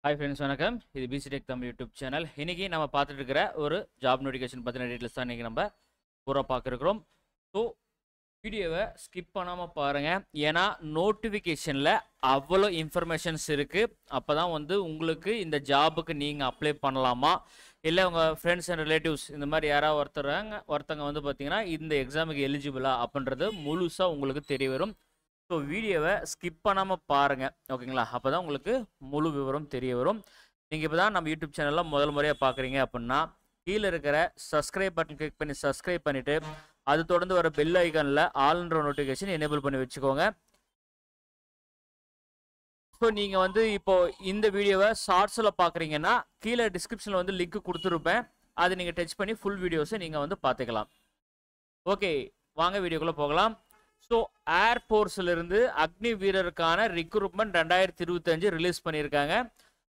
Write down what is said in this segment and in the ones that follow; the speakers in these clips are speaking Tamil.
ஹாய் ஃப்ரெண்ட்ஸ், வணக்கம். இது PC tech Tamil YouTube channel. இன்றைக்கி நம்ம பார்த்துட்டு இருக்கிற ஒரு ஜாப் நோட்டிஃபிகேஷன் பற்றின டீட்டெயில்ஸ் தான் இன்றைக்கி நம்ம பூரா பார்க்குறோம். ஸோ வீடியோவை ஸ்கிப் பண்ணாமல் பாருங்கள். ஏன்னா நோட்டிஃபிகேஷனில் அவ்வளோ இன்ஃபர்மேஷன்ஸ் இருக்குது. அப்போ தான் உங்களுக்கு இந்த ஜாபுக்கு நீங்கள் அப்ளை பண்ணலாமா, இல்லை உங்கள் ஃப்ரெண்ட்ஸ் அண்ட் ரிலேட்டிவ்ஸ் இந்த மாதிரி யாராவது ஒருத்தங்க பார்த்தீங்கன்னா இந்த எக்ஸாமுக்கு எலிஜிபிளா அப்படின்றது முழுசாக உங்களுக்கு தெரிய வரும். ஸோ வீடியோவை ஸ்கிப் பண்ணாமல் பாருங்கள், ஓகேங்களா? அப்போ தான் உங்களுக்கு முழு விவரம் தெரிய வரும். நீங்கள் இப்போ தான் நம்ம யூடியூப் சேனலில் முதல் முறையாக பார்க்குறீங்க அப்படின்னா கீழே இருக்கிற சப்ஸ்கிரைப் பட்டன் கிளிக் பண்ணி சப்ஸ்கிரைப் பண்ணிவிட்டு அது தொடர்ந்து வர பெல் ஐக்கானில் ஆல்ன்ற நோட்டிஃபிகேஷன் எனேபிள் பண்ணி வச்சுக்கோங்க. ஸோ நீங்கள் இப்போ இந்த வீடியோவை ஷார்ட்ஸில் பார்க்குறீங்கன்னா கீழே டிஸ்கிரிப்ஷனில் லிங்க் கொடுத்துருப்பேன். அது நீங்கள் டச் பண்ணி ஃபுல் வீடியோஸை நீங்கள் பார்த்துக்கலாம். ஓகே, வாங்க வீடியோக்குள்ளே போகலாம். ஸோ ஏர்ஃபோர்ஸிலிருந்து அக்னி வீரருக்கான ரிக்ரூட்மெண்ட் 2025 ரிலீஸ் பண்ணியிருக்காங்க.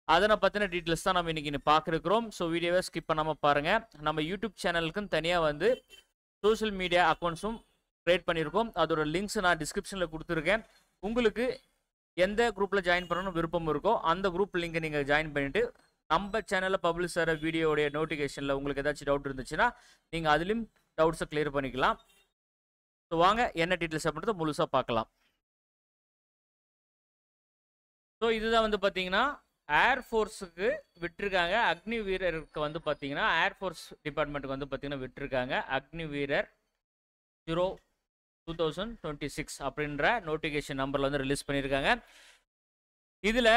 அதனை பற்றின டீட்டெயில்ஸ் தான் நம்ம இன்றைக்கி பார்க்குறோம். ஸோ வீடியோவை ஸ்கிப் பண்ணாமல் பாருங்கள். நம்ம யூடியூப் சேனலுக்குன்னு தனியாக சோஷியல் மீடியா அக்கௌண்ட்ஸும் க்ரியேட் பண்ணியிருக்கோம். அதோட லிங்க்ஸ் நான் டிஸ்கிரிப்ஷனில் கொடுத்துருக்கேன். உங்களுக்கு எந்த குரூப்பில் ஜாயின் பண்ணணும்னு விருப்பம் இருக்கோ அந்த குரூப் லிங்கை நீங்கள் ஜாயின் பண்ணிவிட்டு நம்ம சேனலில் பப்ளிஷ் ஆகிற வீடியோடைய நோட்டிஃபிகேஷனில் உங்களுக்கு ஏதாச்சும் டவுட் இருந்துச்சுன்னா நீங்கள் அதுலேயும் டவுட்ஸை கிளியர் பண்ணிக்கலாம். ஸோ வாங்க என்ன டீட்டெயில்ஸ் அப்படின்றத முழுசாக பார்க்கலாம். ஸோ இதுதான் பார்த்தீங்கன்னா ஏர்ஃபோர்ஸுக்கு விட்டுருக்காங்க. அக்னி வீரருக்கு பார்த்தீங்கன்னா ஏர்ஃபோர்ஸ் டிபார்ட்மெண்ட்டுக்கு பார்த்தீங்கன்னா விட்டுருக்காங்க. அக்னி வீரர் 2026 அப்படின்ற நோட்டிஃபிகேஷன் நம்பரில் ரிலீஸ் பண்ணியிருக்காங்க. இதில்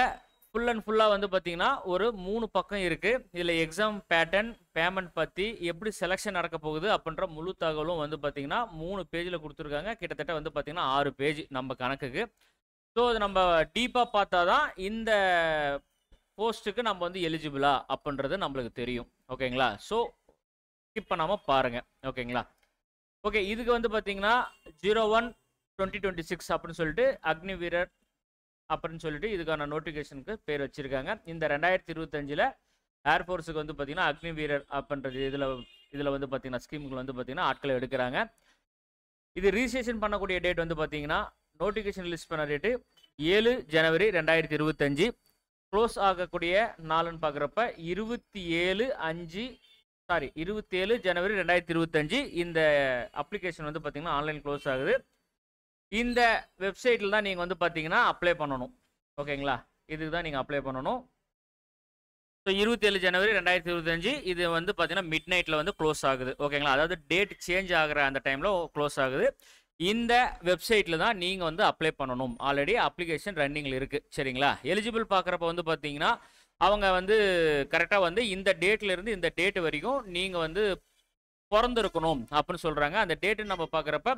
ஃபுல் அண்ட் ஃபுல்லாக பார்த்தீங்கன்னா ஒரு 3 பக்கம் இருக்குது. இதில் எக்ஸாம் பேட்டர்ன், பேமெண்ட் பற்றி, எப்படி செலெக்ஷன் நடக்க போகுது அப்படின்ற முழு தகவலும் பார்த்தீங்கன்னா 3 பேஜில் கொடுத்துருக்காங்க. கிட்டத்தட்ட பார்த்தீங்கன்னா 6 பேஜ் நம்ம கணக்குக்கு. ஸோ அது நம்ம டீப்பாக பார்த்தா தான் இந்த போஸ்ட்டுக்கு நம்ம எலிஜிபிளா அப்படின்றது நம்மளுக்கு தெரியும், ஓகேங்களா? ஸோ ஸ்கிப் பண்ணாமல் பாருங்கள், ஓகேங்களா? ஓகே, இதுக்கு பார்த்தீங்கன்னா 01/2026 அப்படின்னு சொல்லிட்டு அக்னி வீரர் அப்படின்னு சொல்லிட்டு இதுக்கான நோட்டிஃபிகேஷனுக்கு பேர் வச்சுருக்காங்க. இந்த 2025 ஏர்ஃபோர்ஸுக்கு பார்த்தீங்கன்னா அக்னி வீரர் அப்படின்றது இதில் பார்த்தீங்கன்னா ஸ்கீமுக்கு பார்த்தீங்கன்னா ஆட்களை எடுக்கிறாங்க. இது ரிஜிஸ்ட்ரேஷன் பண்ணக்கூடிய டேட் பார்த்தீங்கன்னா நோட்டிஃபிகேஷன் ரிலீஸ் பண்ண டேட்டு 7 ஜனவரி 2025. க்ளோஸ் ஆகக்கூடிய நாளுன்னு பார்க்குறப்ப 27 ஜனவரி 2025 இந்த அப்ளிகேஷன் பார்த்தீங்கன்னா ஆன்லைன் க்ளோஸ் ஆகுது. இந்த வெப்சைட்டில் தான் நீங்கள் பார்த்தீங்கன்னா அப்ளை பண்ணணும், ஓகேங்களா? இதுக்கு தான் நீங்கள் அப்ளை பண்ணணும். ஸோ 27 ஜனவரி 2025 இது பார்த்தீங்கன்னா மிட் நைட்டில் க்ளோஸ் ஆகுது, ஓகேங்களா? அதாவது டேட் சேஞ்ச் ஆகிற அந்த டைமில் க்ளோஸ் ஆகுது. இந்த வெப்சைட்டில் தான் நீங்கள் அப்ளை பண்ணணும். ஆல்ரெடி அப்ளிகேஷன் ரன்னிங்கில் இருக்குது, சரிங்களா? எலிஜிபிள் பார்க்குறப்ப பார்த்தீங்கன்னா அவங்க கரெக்டாக இந்த டேட்லேருந்து இந்த டேட் வரைக்கும் நீங்கள் பிறந்திருக்கணும் அப்படின்னு சொல்கிறாங்க. அந்த டேட்டு நம்ம பார்க்குறப்ப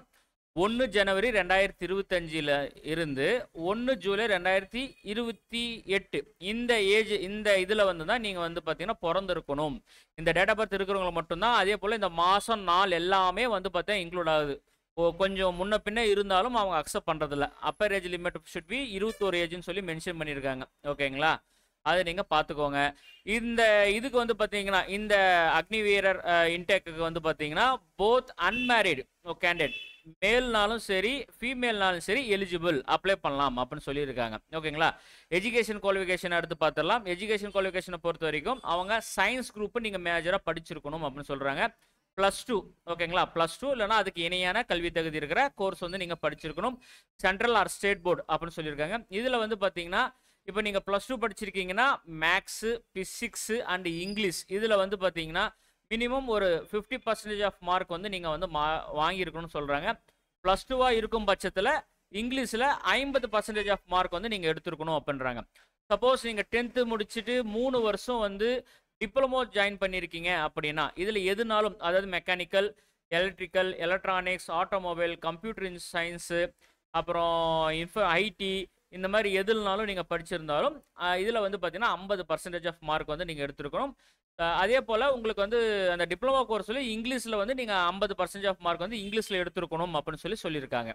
1 ஜனவரி 2025 இருந்து 1 ஜூலை 2028 இந்த இதில் தான் நீங்கள் பார்த்தீங்கன்னா பிறந்திருக்கணும். இந்த டேட் ஆஃப் பர்த் இருக்கிறவங்க மட்டும்தான். அதே போல் இந்த மாதம் நாள் எல்லாமே பார்த்தீங்கன்னா இன்க்ளூட் ஆகுது. கொஞ்சம் முன்ன பின்ன இருந்தாலும் அவங்க அக்செப்ட் பண்ணுறதில்ல. Upper age limit should be 21 ஏஜ்னு சொல்லி மென்ஷன் பண்ணியிருக்காங்க, ஓகேங்களா? அதை நீங்கள் பார்த்துக்கோங்க. இந்த இதுக்கு பார்த்தீங்கன்னா இந்த அக்னி வீரர் இன்டேக்கு பார்த்தீங்கன்னா போத் அன்மேரிடு கேண்டிடேட், மேல்னாலும் சரி ஃபீமேல்னாலும் சரி எலிஜிபிள் அப்ளை பண்ணலாம் அப்படின்னு சொல்லியிருக்காங்க, ஓகேங்களா? எஜுகேஷன் குவாலிஃபிகேஷன் எடுத்து பார்த்துடலாம். எஜுகேஷன் குவாலிஃபிகேஷனை பொறுத்த வரைக்கும் அவங்க சயின்ஸ் குரூப்பு நீங்கள் மேஜராக படிச்சிருக்கணும் அப்படின்னு சொல்கிறாங்க. +2, ஓகேங்களா? +2 இல்லைனா அதுக்கு இணையான கல்வி தகுதி இருக்கிற கோர்ஸ் நீங்கள் படிச்சிருக்கணும். சென்ட்ரல் ஆர் ஸ்டேட் போர்டு அப்படின்னு சொல்லியிருக்காங்க. இதில் பார்த்தீங்கன்னா இப்போ நீங்கள் +2 படிச்சிருக்கீங்கன்னா மேக்ஸு, பிசிக்ஸு அண்ட் இங்கிலீஷ் இதில் பார்த்தீங்கன்னா மினிமம் ஒரு 50% ஆஃப் மார்க் நீங்கள் வாங்கியிருக்கணும்னு சொல்கிறாங்க. +2வாக இருக்கும் பட்சத்தில் இங்கிலீஷில் 50% ஆஃப் மார்க் நீங்கள் எடுத்துருக்கணும் அப்படின்றாங்க. சப்போஸ் நீங்கள் 10th முடிச்சுட்டு 3 வருஷம் டிப்ளமோ ஜாயின் பண்ணியிருக்கீங்க அப்படின்னா இதில் எதுனாலும், அதாவது mechanical, electrical, electronics, automobile, computer science, அப்புறம் ஐடி, இந்த மாதிரி எதுனாலும் நீங்கள் படிச்சிருந்தாலும் இதில் பார்த்தீங்கன்னா 50% ஆஃப் மார்க் நீங்கள் எடுத்துருக்கணும். அதே போல் உங்களுக்கு அந்த டிப்ளமோ கோர்ஸில் இங்கிலீஷில் நீங்கள் 50% ஆஃப் மார்க் இங்கிலீஷில் எடுத்துருக்கணும் அப்படின்னு சொல்லியிருக்காங்க,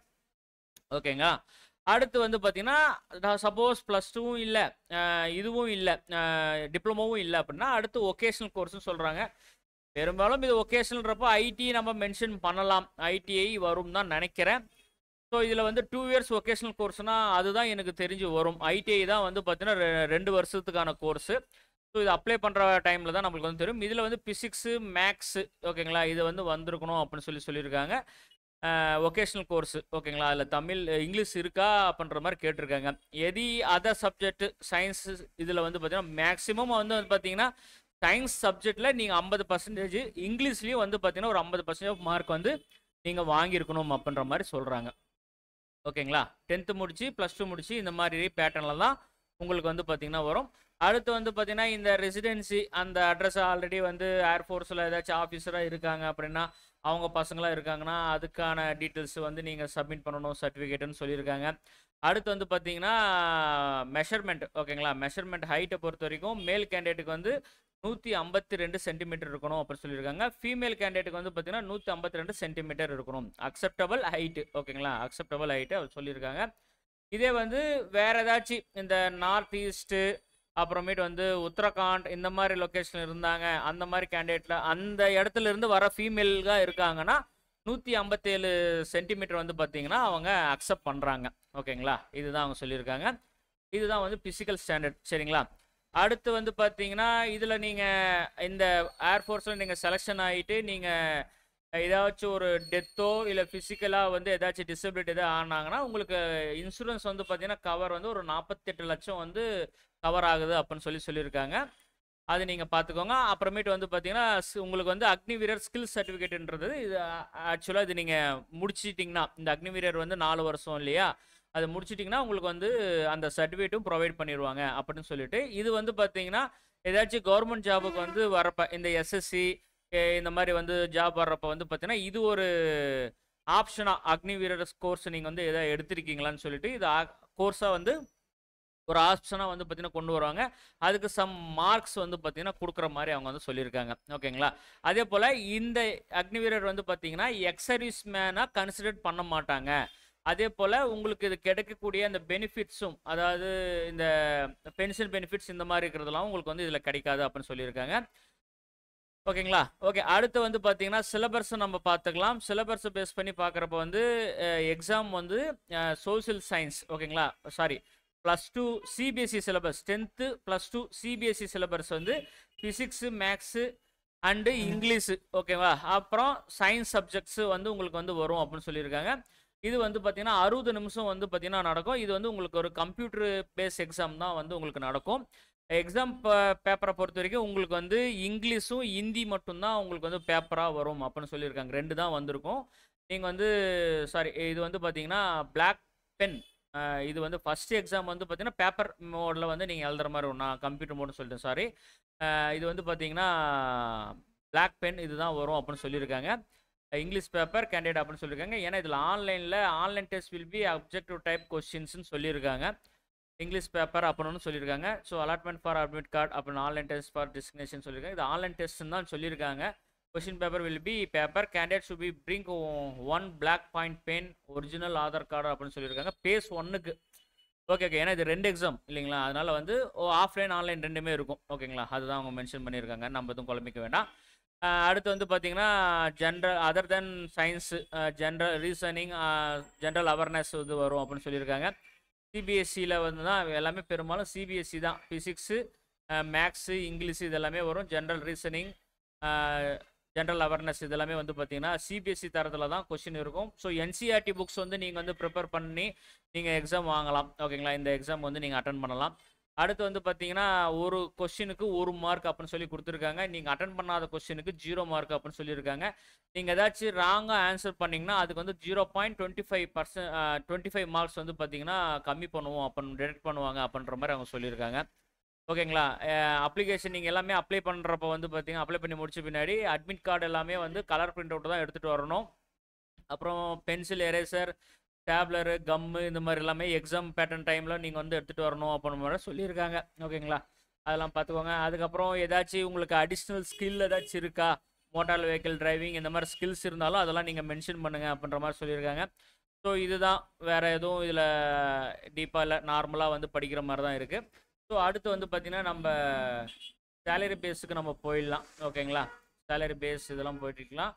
ஓகேங்களா? அடுத்து பார்த்தீங்கன்னா சப்போஸ் +2வும் இல்லை, இதுவும் இல்லை, டிப்ளமோவும் இல்லை அப்படின்னா அடுத்து ஒகேஷ்னல் கோர்ஸ்னு சொல்கிறாங்க. பெரும்பாலும் இது ஒகேஷ்னல்ன்றப்போ ஐடி நம்ம மென்ஷன் பண்ணலாம், ஐடிஐ வரும் தான் நினைக்கிறேன். ஸோ இதில் வந்து 2 இயர்ஸ் ஒகேஷனல் கோர்ஸ்னா அதுதான் எனக்கு தெரிஞ்சு வரும். ஐடிஐ தான் வந்து பார்த்தீங்கன்னா 2 வருஷத்துக்கான கோர்ஸு. ஸோ இது அப்ளை பண்ணுற டைமில் தான் நம்மளுக்கு வந்து தெரியும். இதில் வந்து பிசிக்ஸு, மேக்ஸு ஓகேங்களா, இது வந்து வந்திருக்கணும் அப்படின்னு சொல்லியிருக்காங்க. ஒகேஷனல் கோர்ஸு ஓகேங்களா, அதில் தமிழ் இங்கிலீஷ் இருக்கா அப்படின்ற மாதிரி கேட்டிருக்காங்க. எதி அதர் சப்ஜெக்ட் சயின்ஸு இதில் வந்து பார்த்தீங்கன்னா மேக்ஸிமம் வந்து பார்த்தீங்கன்னா சயின்ஸ் சப்ஜெக்டில் நீங்கள் 50%, இங்கிலீஷ்லேயும் வந்து பார்த்தீங்கன்னா ஒரு 50% மார்க் வந்து நீங்கள் வாங்கியிருக்கணும் அப்படின்ற மாதிரி சொல்கிறாங்க. ஓகேங்களா, 10th முடிச்சு +2 முடிச்சு இந்த மாதிரி பேட்டர்னில் தான் உங்களுக்கு வந்து பார்த்தீங்கன்னா வரும். அடுத்து வந்து பார்த்தீங்கன்னா இந்த ரெசிடென்சி அந்த அட்ரஸ் ஆல்ரெடி வந்து ஏர்ஃபோர்ஸில் ஏதாச்சும் ஆஃபீஸராக இருக்காங்க அப்படின்னா, அவங்க பசங்களாம் இருக்காங்கன்னா அதுக்கான டீட்டெயில்ஸ் வந்து நீங்கள் சப்மிட் பண்ணணும், சர்டிஃபிகேட்டுன்னு சொல்லியிருக்காங்க. அடுத்து வந்து பார்த்தீங்கன்னா மெஷர்மெண்ட் ஓகேங்களா, மெஷர்மெண்ட் ஹைட்டை பொறுத்த வரைக்கும் மேல் கேண்டிடேட்டுக்கு வந்து 152 சென்டிமீட்டர் இருக்கணும் அப்படின்னு சொல்லியிருக்காங்க. ஃபீமேல் கேண்டிடேட்டுக்கு வந்து பார்த்தீங்கன்னா 152 சென்டிமீட்டர் இருக்கணும். அக்செப்டபிள் ஹைட்டு ஓகேங்களா, அக்செப்டபிள் ஹைட்டு அவர் சொல்லியிருக்காங்க. இதே வந்து வேற ஏதாச்சும் இந்த நார்த் ஈஸ்ட்டு அப்புறமேட்டு வந்து உத்தரகாண்ட் இந்த மாதிரி லொக்கேஷன் இருந்தாங்க, அந்த மாதிரி கேண்டிடேட்டில் அந்த இடத்துல இருந்து வர ஃபீமேலாக இருக்காங்கன்னா 157 சென்டிமீட்டர் வந்து பார்த்தீங்கன்னா அவங்க அக்செப்ட் பண்ணுறாங்க. ஓகேங்களா, இதுதான் அவங்க சொல்லியிருக்காங்க. இதுதான் வந்து பிசிக்கல் ஸ்டாண்டர்ட். சரிங்களா, அடுத்து வந்து பார்த்தீங்கன்னா இதில் நீங்கள் இந்த ஏர்ஃபோர்ஸில் நீங்கள் செலெக்ஷன் ஆகிட்டு நீங்கள் ஏதாச்சும் ஒரு டெத்தோ இல்லை ஃபிசிக்கலாக வந்து ஏதாச்சும் டிசபிலிட்டி எதாவது ஆனாங்கன்னா உங்களுக்கு இன்சூரன்ஸ் வந்து பார்த்தீங்கன்னா கவர் வந்து ஒரு 48 லட்சம் வந்து கவர் ஆகுது அப்படின்னு சொல்லியிருக்காங்க. அது நீங்கள் பார்த்துக்கோங்க. அப்புறமேட்டு வந்து பார்த்தீங்கன்னா உங்களுக்கு வந்து அக்னி வீரர் ஸ்கில் சர்டிஃபிகேட்ன்றது இது ஆக்சுவலாக இது நீங்கள் முடிச்சிட்டிங்கன்னா இந்த அக்னி வீரர் வந்து 4 வருஷம் இல்லையா, அது முடிச்சிட்டிங்கன்னா உங்களுக்கு வந்து அந்த சர்டிஃபிகேட்டும் ப்ரொவைட் பண்ணிடுவாங்க அப்படின்னு சொல்லிட்டு, இது வந்து பார்த்தீங்கன்னா ஏதாச்சும் கவர்மெண்ட் ஜாபுக்கு வந்து வரப்போ இந்த எஸ்எஸ்சி இந்த மாதிரி வந்து ஜாப் வர்றப்போ வந்து பார்த்தீங்கன்னா இது ஒரு ஆப்ஷனாக அக்னி வீரர் கோர்ஸ் நீங்கள் வந்து எதாவது எடுத்திருக்கீங்களான்னு சொல்லிட்டு இது கோர்ஸாக வந்து ஒரு ஆப்ஷனாக வந்து பார்த்தீங்கன்னா கொண்டு வருவாங்க. அதுக்கு சம் மார்க்ஸ் வந்து பார்த்தீங்கன்னா கொடுக்குற மாதிரி அவங்க வந்து சொல்லியிருக்காங்க. ஓகேங்களா, அதே போல் இந்த அக்னி வீரர் வந்து பார்த்தீங்கன்னா எக்ஸ் சர்வீஸ் மேனாக கன்சிடர் பண்ண மாட்டாங்க. அதே போல் உங்களுக்கு இது கிடைக்கக்கூடிய அந்த பெனிஃபிட்ஸும், அதாவது இந்த பென்ஷன் பெனிஃபிட்ஸ் இந்த மாதிரி இருக்கிறதுலாம் உங்களுக்கு வந்து இதில் கிடைக்காது அப்படின்னு சொல்லியிருக்காங்க. ஓகேங்களா, ஓகே. அடுத்து வந்து பார்த்தீங்கன்னா சிலபஸை நம்ம பார்த்துக்கலாம். சிலபஸை பேஸ் பண்ணி பார்க்குறப்ப வந்து எக்ஸாம் வந்து சோஷியல் சயின்ஸ் ஓகேங்களா, sorry +2 CBSE syllabus, 10th +2 CBSE syllabus வந்து ஃபிசிக்ஸு, மேக்ஸு அண்டு இங்கிலீஷு ஓகேவா, அப்புறம் சயின்ஸ் சப்ஜெக்ட்ஸு வந்து உங்களுக்கு வந்து வரும் அப்படின்னு சொல்லியிருக்காங்க. இது வந்து பார்த்தீங்கன்னா 60 நிமிஷம் வந்து பார்த்தீங்கன்னா நடக்கும். இது வந்து உங்களுக்கு ஒரு கம்ப்யூட்டர் பேஸ் எக்ஸாம் தான் வந்து உங்களுக்கு நடக்கும். எக்ஸாம் பேப்பரை பொறுத்த வரைக்கும் உங்களுக்கு வந்து இங்கிலீஷும் ஹிந்தி மட்டும்தான் உங்களுக்கு வந்து பேப்பராக வரும் அப்படின்னு சொல்லியிருக்காங்க. 2 தான் வந்திருக்கும். நீங்கள் வந்து சாரி இது வந்து பார்த்தீங்கன்னா பிளாக் பென், இது வந்து ஃபஸ்ட்டு எக்ஸாம் வந்து பார்த்தீங்கன்னா பேப்பர் மோடில் வந்து நீங்கள் எழுதுற மாதிரி வரும். நான் கம்ப்யூட்டர் மோட்னு சொல்லிட்டேன், சாரி. இது வந்து பார்த்தீங்கன்னா பிளாக் பென் இதுதான் வரும் அப்படின்னு சொல்லியிருக்காங்க. இங்கிலீஷ் பேப்பர் கேண்டிடேட் அப்படின்னு சொல்லியிருக்காங்க. ஏன்னா இதில் online test will be objective type கொஸ்டின்ஸ்னு சொல்லியிருக்காங்க. இங்கிலீஷ் பேப்பர் அப்படின்னு சொல்லியிருக்காங்க. So allotment for admit card அப்படின்னு ஆன்லைன் டெஸ்ட் ஃபார் டிஸ்கிரிமினேஷன் சொல்லியிருக்காங்க. இது ஆன்லைன் டெஸ்ட்னு தான் சொல்லியிருக்காங்க. Question paper will be paper candidate should be bring 1 black point pen, original Aadhaar card அப்படின்னு சொல்லியிருக்காங்க. பேஸ் 1க்கு ஓகே. ஏன்னா இது 2 எக்ஸாம் இல்லைங்களா, அதனால வந்து ஆஃப்லைன் ஆன்லைன் ரெண்டுமே இருக்கும். ஓகேங்களா, அதுதான் அவங்க மென்ஷன் பண்ணியிருக்காங்க. நம்ம எதுவும் குழம்பிக்க வேண்டாம். அடுத்து வந்து பார்த்தீங்கன்னா general other than science, general reasoning, general awareness இது வரும் அப்படின்னு சொல்லியிருக்காங்க. சிபிஎஸ்சியில் வந்து தான் எல்லாமே பெரும்பாலும் சிபிஎஸ்சி தான். ஃபிசிக்ஸு, மேக்ஸு, இங்கிலீஷு இது எல்லாமே வரும். ஜென்ரல் ரீசனிங், ஜென்ரல் அவேர்னஸ் இதெல்லாமே வந்து பார்த்தீங்கன்னா சிபிஎஸ்சி தரத்தில் தான் கொஸ்டின் இருக்கும். ஸோ என்சிஆர்டி புக்ஸ் வந்து நீங்கள் வந்து ப்ரிப்பேர் பண்ணி நீங்கள் எக்ஸாம் வாங்கலாம். ஓகேங்களா, இந்த எக்ஸாம் வந்து நீங்கள் அட்டன் பண்ணலாம். அடுத்து வந்து பார்த்தீங்கன்னா ஒரு கொஸ்டினுக்கு 1 மார்க் அப்படின்னு சொல்லி கொடுத்துருக்காங்க. நீங்கள் அட்டன் பண்ணாத கொஸ்டினுக்கு 0 மார்க் அப்படின்னு சொல்லியிருக்காங்க. நீங்கள் ஏதாச்சும் ராங்காக ஆன்சர் பண்ணிங்கன்னா அதுக்கு வந்து 0.25 மார்க்ஸ் வந்து பார்த்தீங்கன்னா கம்மி பண்ணுவோம் அப்படின்னு டிடெக்ட் பண்ணுவாங்க அப்படின்ற மாதிரி அவங்க சொல்லியிருக்காங்க. ஓகேங்களா, அப்ளிகேஷன் நீங்கள் எல்லாமே அப்ளை பண்ணுறப்ப வந்து பார்த்தீங்கன்னா அப்ளை பண்ணி முடிச்ச பின்னாடி அட்மிட் கார்டு எல்லாமே வந்து கலர் பிரிண்ட் அவுட் தான் எடுத்துகிட்டு வரணும். அப்புறம் பென்சில், எரேசர், டேப்லரு, கம்மு இந்த மாதிரி எல்லாமே எக்ஸாம் பேட்டர்ன் டைமில் நீங்கள் வந்து எடுத்துகிட்டு வரணும் அப்படின்ற மாதிரி சொல்லியிருக்காங்க. ஓகேங்களா, அதெல்லாம் பார்த்துக்கோங்க. அதுக்கப்புறம் ஏதாச்சும் உங்களுக்கு அடிஷ்னல் ஸ்கில் ஏதாச்சும் இருக்கா, மோட்டார் வெஹிக்கிள் டிரைவிங் இந்த மாதிரி ஸ்கில்ஸ் இருந்தாலும் அதெல்லாம் நீங்கள் மென்ஷன் பண்ணுங்கள் அப்படின்ற மாதிரி சொல்லியிருக்காங்க. ஸோ இதுதான், வேறு எதுவும் இதில் டீப்பாக இல்லை, நார்மலாக வந்து படிக்கிற மாதிரி தான் இருக்குது. ஸோ அடுத்து வந்து பார்த்திங்கன்னா நம்ம சேலரி பேஸுக்கு நம்ம போயிடலாம். ஓகேங்களா, சேலரி பேஸ் இதெல்லாம் போயிட்டுருக்கலாம்.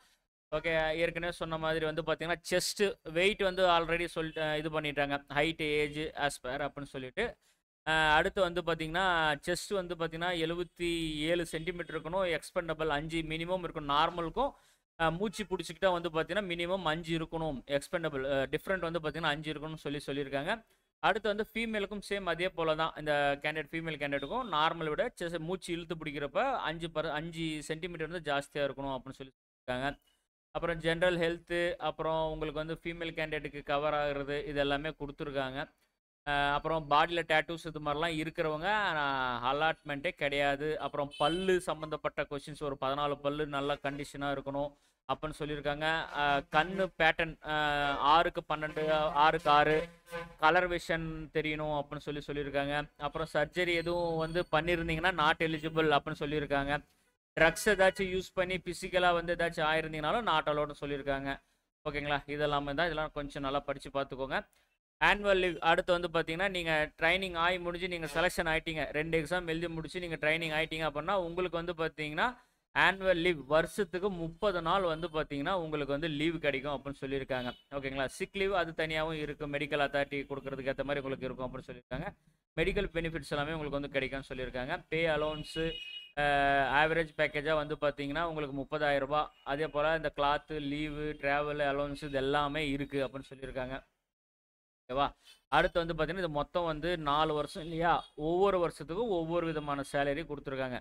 ஓகே, ஏற்கனவே சொன்ன மாதிரி வந்து பார்த்தீங்கன்னா செஸ்ட் வெயிட் வந்து ஆல்ரெடி இது பண்ணிட்டாங்க, ஹைட் ஏஜ் ஆஸ்பயர் அப்படின்னு சொல்லிட்டு. அடுத்து வந்து பார்த்தீங்கன்னா செஸ்ட் வந்து பார்த்தீங்கன்னா 77 சென்டிமீட்டர் இருக்கணும், எக்ஸ்பெண்டபிள் 5 மினிமம் இருக்கணும். நார்மலுக்கும் மூச்சு பிடிச்சிக்கிட்டா வந்து பார்த்தீங்கன்னா மினிமம் 5 இருக்கணும், எக்ஸ்பெண்டபிள் டிஃப்ரெண்ட் வந்து பார்த்தீங்கன்னா 5 இருக்கணும்னு சொல்லியிருக்காங்க. அடுத்து வந்து ஃபீமேலுக்கும் சேம் அதே போல தான், இந்த ஃபீமேல் கேண்டிடேட்டுக்கும் நார்மலை விட மூச்சு இழுத்து பிடிக்கிறப்ப 5 சென்டிமீட்டர் வந்து ஜாஸ்தியாக இருக்கணும் அப்படின்னு சொல்லியிருக்காங்க. அப்புறம் ஜென்ரல் ஹெல்த்து, அப்புறம் உங்களுக்கு வந்து ஃபீமேல் கேண்டிடேட்டுக்கு கவர் ஆகுறது இது எல்லாமே கொடுத்துருக்காங்க. அப்புறம் பாடியில் டேட்டூஸ் இது மாதிரிலாம் இருக்கிறவங்க அலாட்மெண்ட்டே கிடையாது. அப்புறம் பல்லு சம்மந்தப்பட்ட கொஷின்ஸ் ஒரு 14 பல்லு நல்ல கண்டிஷனாக இருக்கணும் அப்படின்னு சொல்லியிருக்காங்க. கண்ணு பேட்டர்ன் 6க்கு 12, 6க்கு 6 கலர் விஷன் தெரியணும் அப்படின்னு சொல்லியிருக்காங்க. அப்புறம் சர்ஜரி எதுவும் வந்து பண்ணியிருந்தீங்கன்னா நாட் எலிஜிபிள் அப்படின்னு சொல்லியிருக்காங்க. ட்ரக்ஸ் ஏதாச்சும் யூஸ் பண்ணி ஃபிசிக்கலாக வந்து ஏதாச்சும் ஆயிருந்தீங்கனாலும் நாட் அலோடுன்னு சொல்லியிருக்காங்க. ஓகேங்களா, இதெல்லாமே தான். இதெல்லாம் கொஞ்சம் நல்லா படித்து பார்த்துக்கோங்க. ஆனுவல் லீவ் அடுத்து வந்து பார்த்தீங்கன்னா நீங்கள் ட்ரைனிங் ஆகி முடிஞ்சு நீங்கள் செலெக்ஷன் ஆகிட்டீங்க, 2 எக்ஸாம் எழுதி முடிச்சு நீங்கள் ட்ரைனிங் ஆகிட்டீங்க அப்படின்னா உங்களுக்கு வந்து பார்த்தீங்கன்னா ஆனுவல் லீவ் வருஷத்துக்கு 30 நாள் வந்து பார்த்தீங்கன்னா உங்களுக்கு வந்து லீவ் கிடைக்கும் அப்படின்னு சொல்லியிருக்காங்க. ஓகேங்களா, சிக் லீவ் அது தனியாகவும் இருக்குது, மெடிக்கல் அத்தாரிட்டி கொடுக்கறதுக்கு ஏற்ற மாதிரி உங்களுக்கு இருக்கும் அப்படின்னு சொல்லியிருக்காங்க. மெடிக்கல் பெனிஃபிட்ஸ் எல்லாமே உங்களுக்கு வந்து கிடைக்கும்னு சொல்லியிருக்காங்க. பே அலோன்ஸு ஆவரேஜ் பேக்கேஜாக வந்து பார்த்தீங்கன்னா உங்களுக்கு 30,000 ரூபா. அதே போல் இந்த கிளாத்து, லீவு, ட்ராவல் அலோன்ஸ் இது எல்லாமே இருக்குது அப்படின்னு சொல்லியிருக்காங்க. ஓகேவா, அடுத்து வந்து பார்த்தீங்கன்னா இது மொத்தம் வந்து 4 வருஷம் இல்லையா, ஒவ்வொரு வருஷத்துக்கும் ஒவ்வொரு விதமான சேலரி கொடுத்துருக்காங்க.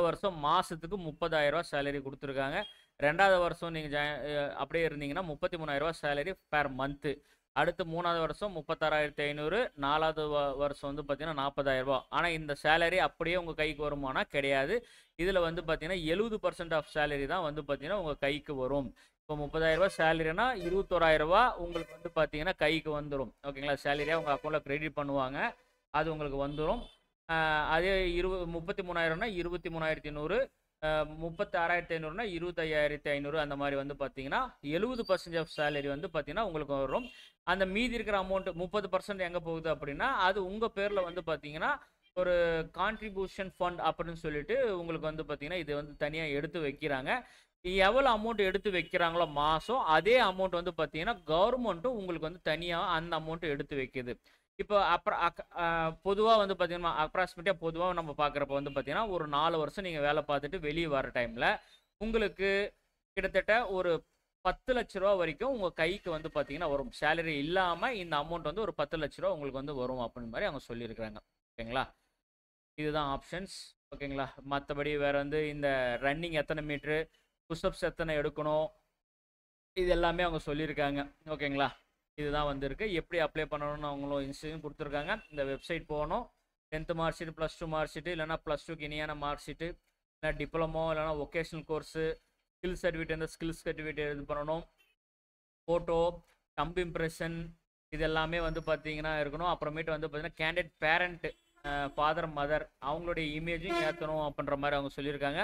வருஷம் மாதத்துக்கு 30,000 ரூபா சேலரி கொடுத்துருக்காங்க. 2வது வருஷம் நீங்கள் அப்படியே இருந்தீங்கன்னா 33,000 ரூபா சேலரி பெர் மந்த்து. அடுத்து 3வது வருஷம் 36,500, 4வது வருஷம் வந்து பார்த்தீங்கன்னா 40,000 ரூபா. ஆனால் இந்த சேலரி அப்படியே உங்கள் கைக்கு வருமானா கிடையாது. இதில் வந்து பார்த்தீங்கன்னா 70% ஆஃப் சேலரி தான் வந்து பார்த்தீங்கன்னா உங்கள் கைக்கு வரும். இப்போ 30,000 ரூபா சேலரினா 21,000 ரூபா உங்களுக்கு வந்து பார்த்தீங்கன்னா கைக்கு வந்துடும். ஓகேங்களா, சேலரியாக உங்கள் அக்கௌண்ட்டில் கிரெடிட் பண்ணுவாங்க, அது உங்களுக்கு வந்துடும். அதே 33,000னா 23,100, 36,500னா 25,500 அந்த மாதிரி வந்து பார்த்தீங்கன்னா 70% ஆஃப் சேலரி வந்து பார்த்தீங்கன்னா உங்களுக்கு வரும். அந்த மீதி இருக்கிற அமௌண்ட் 30% எங்கே போகுது அப்படின்னா அது உங்கள் பேரில் வந்து பார்த்தீங்கன்னா ஒரு கான்ட்ரிபியூஷன் ஃபண்ட் அப்படின்னு சொல்லிட்டு உங்களுக்கு வந்து பார்த்தீங்கன்னா இது வந்து தனியாக எடுத்து வைக்கிறாங்க. எவ்வளோ அமௌண்ட் எடுத்து வைக்கிறாங்களோ மாதம் அதே அமௌண்ட் வந்து பார்த்தீங்கன்னா கவர்மெண்ட்டும் உங்களுக்கு வந்து தனியாக அந்த அமௌண்ட்டு எடுத்து வைக்கிது. இப்போ பொதுவாக வந்து பார்த்தீங்கன்னா அப்ராக்சிமேட்டாக பொதுவாக நம்ம பார்க்குறப்ப வந்து பார்த்தீங்கன்னா ஒரு 4 வருஷம் நீங்கள் வேலை பார்த்துட்டு வெளியே வர டைமில் உங்களுக்கு கிட்டத்தட்ட ஒரு 10 லட்ச ரூபா வரைக்கும் உங்கள் கைக்கு வந்து பார்த்தீங்கன்னா வரும். சேலரி இல்லாமல் இந்த அமௌண்ட் வந்து ஒரு 10 லட்ச ரூபா உங்களுக்கு வந்து வரும் அப்படின்னு மாதிரி அவங்க சொல்லியிருக்கிறாங்க. ஓகேங்களா, இதுதான் ஆப்ஷன்ஸ். ஓகேங்களா, மற்றபடி வேறு வந்து இந்த ரன்னிங் எத்தனை மீட்ரு, புஷ்அப்ஸ் எத்தனை எடுக்கணும், இது எல்லாமே அவங்க சொல்லியிருக்காங்க. ஓகேங்களா, இதுதான் வந்திருக்கு. எப்படி அப்ளை பண்ணணும்னு அவங்களும் இன்ஸ்ட்ரக்ஷன் கொடுத்துருக்காங்க. இந்த வெப்சைட் போகணும், 10th mark sheet, +2 mark sheet, இல்லைனா +2க்கு இனியான மார்க் ஷீட்டு, இல்லை டிப்ளமோ, இல்லைனா ஒகேஷனல் கோர்ஸு, ஸ்கில் சர்டிஃபிகேட் இருந்தால் ஸ்கில்ஸ் சர்டிஃபிகேட் இது பண்ணணும், ஃபோட்டோ, தம்ப் இம்ப்ரெஷன் இது எல்லாமே வந்து பார்த்தீங்கன்னா இருக்கணும். அப்புறமேட்டு வந்து பார்த்தீங்கன்னா கேண்டிடேட் பேரண்ட்டு, ஃபாதர் மதர் அவங்களுடைய இமேஜும் ஏற்றணும் அப்படின்ற மாதிரி அவங்க சொல்லியிருக்காங்க.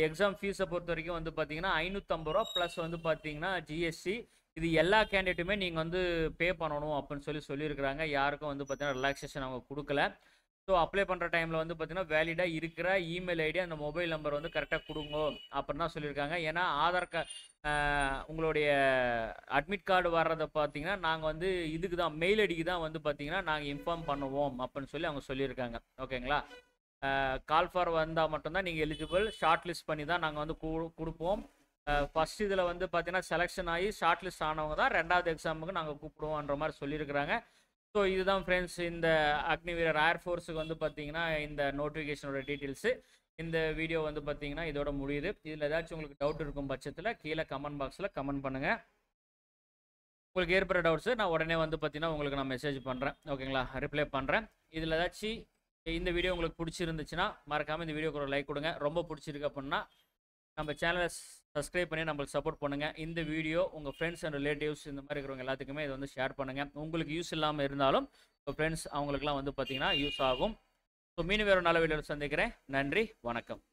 எக்ஸாம் ஃபீஸை பொறுத்த வரைக்கும் வந்து பார்த்தீங்கன்னா 550 ரூபா ப்ளஸ் வந்து பார்த்தீங்கன்னா ஜிஎஸ்டி. இது எல்லா கேண்டிடேட்டுமே நீங்கள் வந்து பே பண்ணணும் அப்படின்னு சொல்லியிருக்கிறாங்க. யாருக்கும் வந்து பார்த்தீங்கன்னா ரிலாக்ஸேஷன் அவங்க கொடுக்கல. ஸோ அப்ளை பண்ணுற டைமில் வந்து பார்த்தீங்கன்னா வேலிடாக இருக்கிற இமெயில் ஐடி அந்த மொபைல் நம்பர் வந்து கரெக்டாக கொடுங்க அப்படின்னு தான் சொல்லியிருக்காங்க. ஏன்னா ஆதார் உங்களுடைய அட்மிட் கார்டு வர்றதை பார்த்தீங்கன்னா நாங்கள் வந்து இதுக்கு தான் மெயில் ஐடிக்கு தான் வந்து பார்த்தீங்கன்னா நாங்கள் இன்ஃபார்ம் பண்ணுவோம் அப்படின்னு சொல்லி அவங்க சொல்லியிருக்காங்க. ஓகேங்களா, கால் ஃபார் வந்தால் மட்டும்தான் நீங்கள் எலிஜிபிள். ஷார்ட் லிஸ்ட் பண்ணி தான் நாங்கள் வந்து கொடுப்போம். ஃபஸ்ட் இதில் வந்து பார்த்தீங்கன்னா செலெக்ஷன் ஆகி ஷார்ட் லிஸ்ட் ஆனவங்க தான் 2வது எக்ஸாமுக்கு நாங்கள் கூப்பிடுவோன்ற மாதிரி சொல்லியிருக்கிறாங்க. ஸோ இதுதான் ஃப்ரெண்ட்ஸ் இந்த அக்னிவீரர் ஏர்ஃபோர்ஸுக்கு வந்து பார்த்தீங்கன்னா இந்த நோட்டிஃபிகேஷனோட டீட்டெயில்ஸு. இந்த வீடியோ வந்து பார்த்தீங்கன்னா இதோட முடியுது. இதில் ஏதாச்சும் உங்களுக்கு டவுட் இருக்கும் பட்சத்தில் கீழே கமெண்ட் பாக்ஸில் கமெண்ட் பண்ணுங்கள். உங்களுக்கு ஏற்படுற டவுட்ஸு நான் உடனே வந்து பார்த்தீங்கன்னா உங்களுக்கு நான் மெசேஜ் பண்ணுறேன். ஓகேங்களா, ரிப்ளை பண்ணுறேன். இதில் ஏதாச்சும் இந்த வீடியோ உங்களுக்கு பிடிச்சிருந்துச்சுன்னா மறக்காமல் இந்த வீடியோக்கு ஒரு லைக் கொடுங்க. ரொம்ப பிடிச்சிருக்கு அப்படின்னா நம்ம சேனலை சப்ஸ்கிரைப் பண்ணி நம்மளுக்கு சப்போர்ட் பண்ணுங்கள். இந்த வீடியோ உங்கள் ஃப்ரெண்ட்ஸ் அண்ட் ரிலேட்டிவ்ஸ் இந்த மாதிரி இருக்கிறவங்க எல்லாத்துக்குமே இதை வந்து ஷேர் பண்ணுங்கள். உங்களுக்கு யூஸ் இல்லாமல் இருந்தாலும் உங்கள் ஃப்ரெண்ட்ஸ் அவங்களுக்குலாம் வந்து பார்த்தீங்கன்னா யூஸ் ஆகும். ஸோ மீண்டும் வேறு நல்ல வீடியோவில் சந்திக்கிறேன். நன்றி, வணக்கம்.